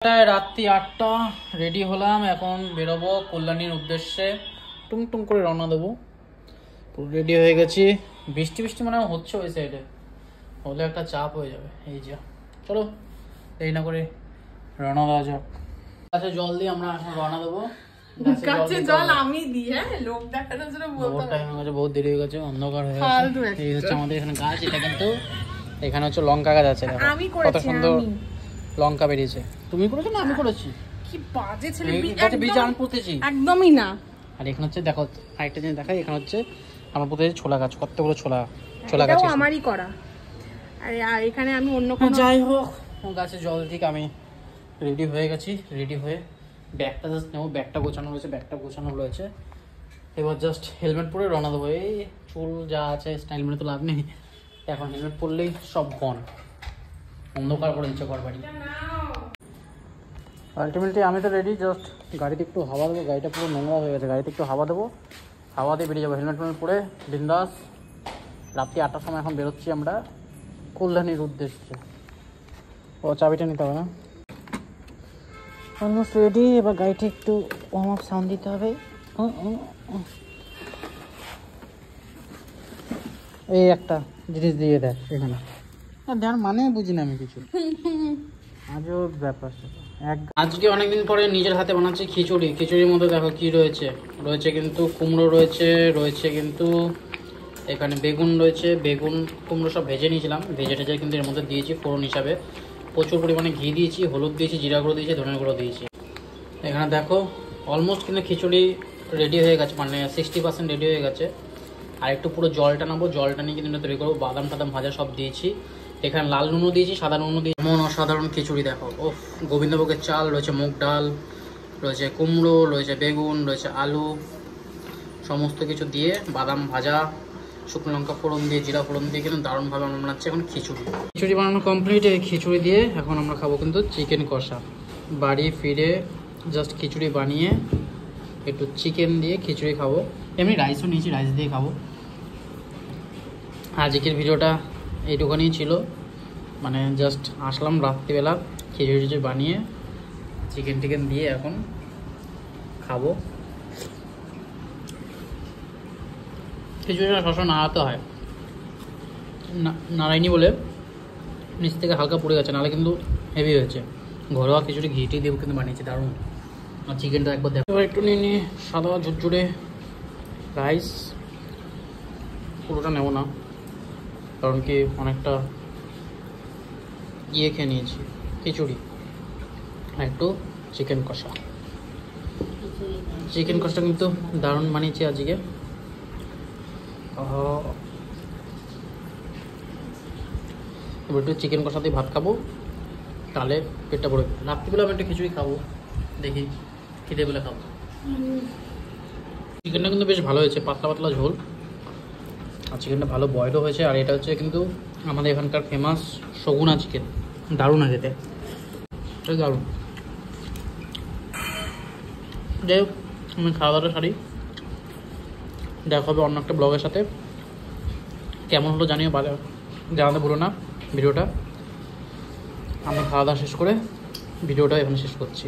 রাত্রি ৮টা রেডি হলাম, এখন বেরোবো কল্যাণীর উদ্দেশ্যে। টুং করে রওনা দেবো। পুরো রেডি হয়ে গেছি। বৃষ্টি মানে হচ্ছে ওই সাইডে, হলে একটা চাপ হয়ে যাবে। এই যা, চলো দেরি না করে রওনা দেওয়া যাক। গাছে জল দিয়ে আমরা এখন রওনা দেবো। বহুত দেরি হয়ে গেছে, অন্ধকার হয়ে গেছে। এই হচ্ছে আমাদের এখানে গাছ, এটা কিন্তু এখানে হচ্ছে লঙ্কা গাছ আছে। কত সুন্দর লঙ্কা বেরিয়েছে। তুমি করেছো না আমি করেছি? কি বাজে ছেলে, বীজ আমি পুঁতেছি একদমই না। আর এখানে হচ্ছে দেখো আরেকটা জিনিস দেখাই, এখানে হচ্ছে আমার পুঁতেছি ছোলা গাছ। কতগুলো ছোলা গাছ আমারই করা। আর এখানে আমি অন্য কোনো যাই হোক গাছে জল দিকে আমি রেডি হয়ে গেছি। রেডি হয়ে ব্যাগটা জাস্ট নেবো, ব্যাগটা গোছানো রয়েছে। এবার জাস্ট হেলমেট পরে রওনা দেবো। এই চুল যা আছে স্টাইল মেরে তো লাভ নেই, এখন হেলমেট পরলেই সব গন, অন্ধকার করে দিচ্ছে ঘর বাড়ি। আলটিমেটলি আমি তো রেডি, জাস্ট গাড়িতে একটু হাওয়া দেবো। গাড়িটা পুরো নোংরা হয়ে গেছে, গাড়িতে একটু হাওয়া দেবো, হাওয়া দিয়ে বেরিয়ে যাবো। হেলমেট পরে বিন্দাস রাত্রি ৮টার সময় এখন বেরোচ্ছি আমরা কল্যাণীর উদ্দেশ্যে। ও চাবিটা নিতে হবে না, অলমোস্ট রেডি। এবার গাড়িটা একটু ওয়ার্ম আপ সাউন্ড দিতে হবে। এই একটা জিনিস দিয়ে দেয় এখানে, দেওয়ার মানে বুঝি না আমি কিছু, আজও ব্যাপার। আজকে অনেকদিন পরে নিজের হাতে বানাচ্ছি খিচুড়ি। খিচুড়ির মধ্যে দেখো কি রয়েছে কিন্তু কুমড়ো রয়েছে কিন্তু এখানে বেগুন রয়েছে। বেগুন কুমড়ো সব ভেজে নিয়েছিলাম, ভেজে কিন্তু এর মধ্যে দিয়েছি ফোড়ন হিসাবে। প্রচুর পরিমাণে ঘি দিয়েছি, হলুদ দিয়েছি, জিরা গুঁড়ো দিয়েছি, ধনে গুঁড়ো দিয়েছি। এখানে দেখো অলমোস্ট কিন্তু খিচুড়ি রেডি হয়ে গেছে, মানে 60% রেডি হয়ে গেছে। আর একটু পুরো জলটা নেবো, জলটা নিয়ে কিন্তু তৈরি করবো। বাদাম টাদাম ভাজা সব দিয়েছি, এখানে লাল নুনও দিয়েছি, সাদা নুনও দিয়েছি। এমন অসাধারণ খিচুড়ি দেখো। ও গোবিন্দভোগের চাল রয়েছে, মুগ ডাল রয়েছে, কুমড়ো রয়েছে, বেগুন রয়েছে, আলু, সমস্ত কিছু দিয়ে বাদাম ভাজা, শুকনো লঙ্কা ফোড়ন দিয়ে, জিরা ফোড়ন দিয়ে কিন্তু দারুণভাবে আমরা বানাচ্ছি এখন খিচুড়ি বানানো কমপ্লিট। এই খিচুড়ি দিয়ে এখন আমরা খাবো কিন্তু চিকেন কষা। বাড়ি ফিরে জাস্ট খিচুড়ি বানিয়ে একটু চিকেন দিয়ে খিচুড়ি খাবো। এমনি রাইসও নিয়েছি, রাইস দিয়ে খাবো। আজকের ভিডিওটা এইটুখানেই ছিল, মানে জাস্ট আসলাম রাত্রিবেলা, খিচুড়ি বানিয়ে চিকেন দিয়ে এখন খাবো। খিচুড়িটা সবসময় নাড়াতে হয়, নাড়াইনি বলে নিচ থেকে হালকা পড়ে গেছে, নাহলে কিন্তু হেভি হয়েছে। ঘরোয়া খিচুড়ি ঘিটি দিয়ে কিন্তু বানিয়েছি, দারুণ। আর চিকেনটা একবার দেখো। এবার একটু নিয়ে সাদা ঝুরঝুরে রাইস, পুরোটা নেব না কারণ কি অনেকটা খেয়ে নিয়েছি খিচুড়ি। আর একটু চিকেন কষা কিন্তু দারুণ বানিয়েছি আজকে। এবার একটু চিকেন কষা দিয়ে ভাত খাবো, তাহলে পেটটা ভরে। রাত্রিবেলা আমি একটা খিচুড়ি খাবো, দেখি খিদে বেলা খাবো। চিকেনটা কিন্তু বেশ ভালো হয়েছে, পাতলা ঝোল, আর চিকেনটা ভালো বয়েলও হয়েছে। আর এটা হচ্ছে কিন্তু আমাদের এখানকার ফেমাস সগুনা চিকেন, দারুণ আছে খেতে, দারুণ। যাই হোক আমি খাওয়া দাওয়াটা সারি, দেখা হবে অন্য একটা ব্লগের সাথে। কেমন হলো জানিও, জানাতে ভুলো না ভিডিওটা। আমি খাওয়া দাওয়া শেষ করে ভিডিওটা এখানে শেষ করছি।